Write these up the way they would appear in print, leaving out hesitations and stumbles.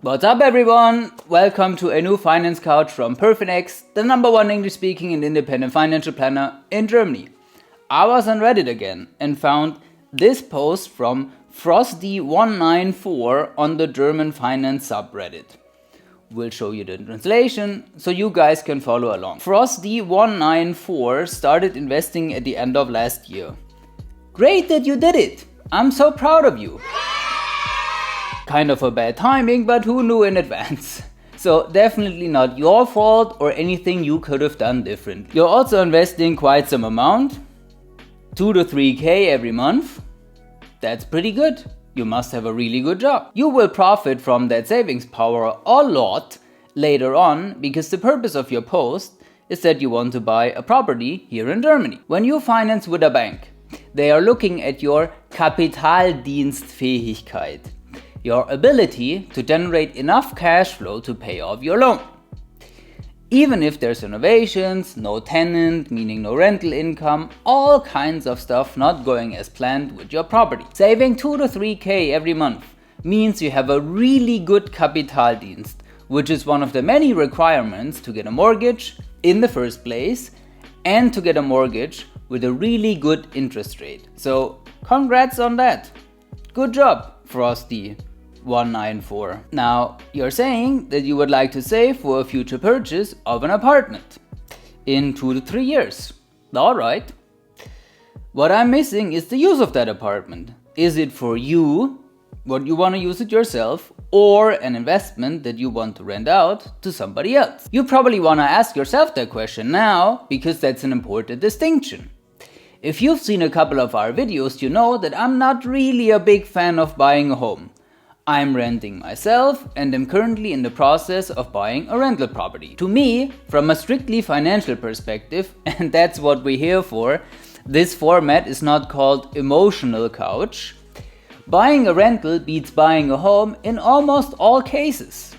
What's up everyone? Welcome to a new finance couch from PerFinEx, the #1 English speaking and independent financial planner in Germany. I was on Reddit again and found this post from Frosty194 on the German finance subreddit. We'll show you the translation so you guys can follow along. Frosty194 started investing at the end of last year. Great that you did it! I'm so proud of you! Kind of a bad timing, but who knew in advance? So definitely not your fault or anything you could have done different. You're also investing quite some amount, 2 to 3k every month. That's pretty good. You must have a really good job. You will profit from that savings power a lot later on because the purpose of your post is that you want to buy a property here in Germany. When you finance with a bank, they are looking at your Kapitaldienstfähigkeit. Your ability to generate enough cash flow to pay off your loan. Even if there's renovations, no tenant, meaning no rental income, all kinds of stuff not going as planned with your property. Saving 2 to 3k every month means you have a really good Kapitaldienst, which is one of the many requirements to get a mortgage in the first place and to get a mortgage with a really good interest rate. So congrats on that. Good job, Frosty194. Now, you're saying that you would like to save for a future purchase of an apartment in 2 to 3 years. Alright. What I'm missing is the use of that apartment. Is it for you, what you want to use it yourself, or an investment that you want to rent out to somebody else? You probably want to ask yourself that question now, because that's an important distinction. If you've seen a couple of our videos, you know that I'm not really a big fan of buying a home. I'm renting myself and am currently in the process of buying a rental property. To me, from a strictly financial perspective, and that's what we're here for, this format is not called emotional couch. Buying a rental beats buying a home in almost all cases.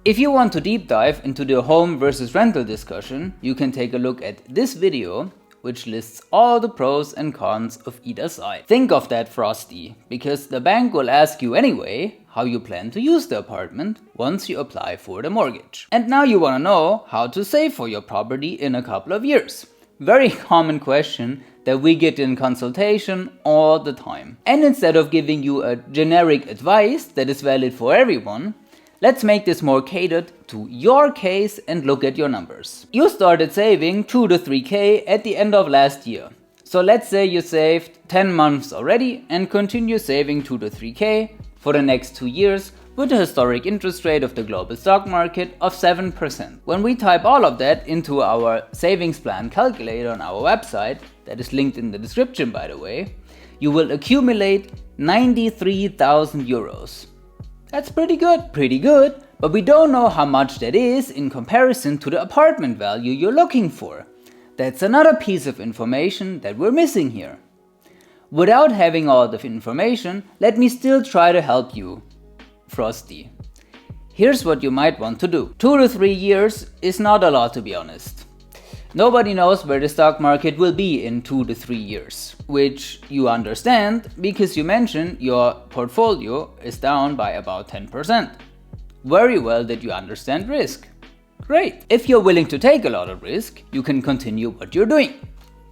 If you want to deep dive into the home versus rental discussion, you can take a look at this video, which lists all the pros and cons of either side. Think of that, Frosty, because the bank will ask you anyway how you plan to use the apartment once you apply for the mortgage. And now you want to know how to save for your property in a couple of years. Very common question that we get in consultation all the time. And instead of giving you a generic advice that is valid for everyone, let's make this more catered to your case and look at your numbers. You started saving 2 to 3k at the end of last year. So let's say you saved 10 months already and continue saving 2 to 3k for the next 2 years with a historic interest rate of the global stock market of 7%. When we type all of that into our savings plan calculator on our website, that is linked in the description by the way, you will accumulate 93,000 euros. That's pretty good, but we don't know how much that is in comparison to the apartment value you're looking for. That's another piece of information that we're missing here. Without having all the information, let me still try to help you, Frosty. Here's what you might want to do. 2 to 3 years is not a lot, to be honest. Nobody knows where the stock market will be in 2 to 3 years, which you understand because you mentioned your portfolio is down by about 10%. Very well that you understand risk. Great. If you're willing to take a lot of risk, you can continue what you're doing.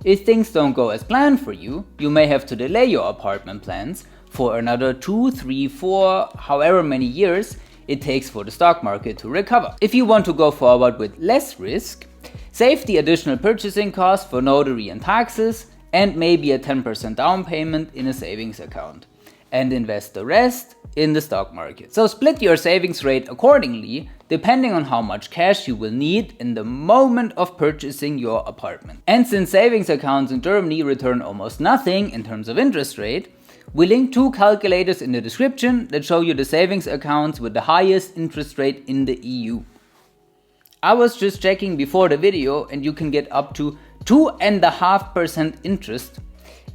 If things don't go as planned for you, you may have to delay your apartment plans for another 2, 3, 4, however many years it takes for the stock market to recover. If you want to go forward with less risk, save the additional purchasing costs for notary and taxes and maybe a 10% down payment in a savings account and invest the rest in the stock market. So split your savings rate accordingly depending on how much cash you will need in the moment of purchasing your apartment. And since savings accounts in Germany return almost nothing in terms of interest rate, we link 2 calculators in the description that show you the savings accounts with the highest interest rate in the EU. I was just checking before the video and you can get up to 2.5% interest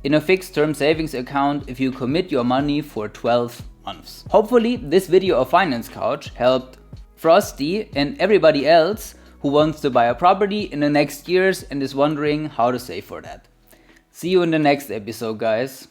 in a fixed term savings account if you commit your money for 12 months. Hopefully this video of Finance Couch helped Frosty and everybody else who wants to buy a property in the next years and is wondering how to save for that. See you in the next episode, guys.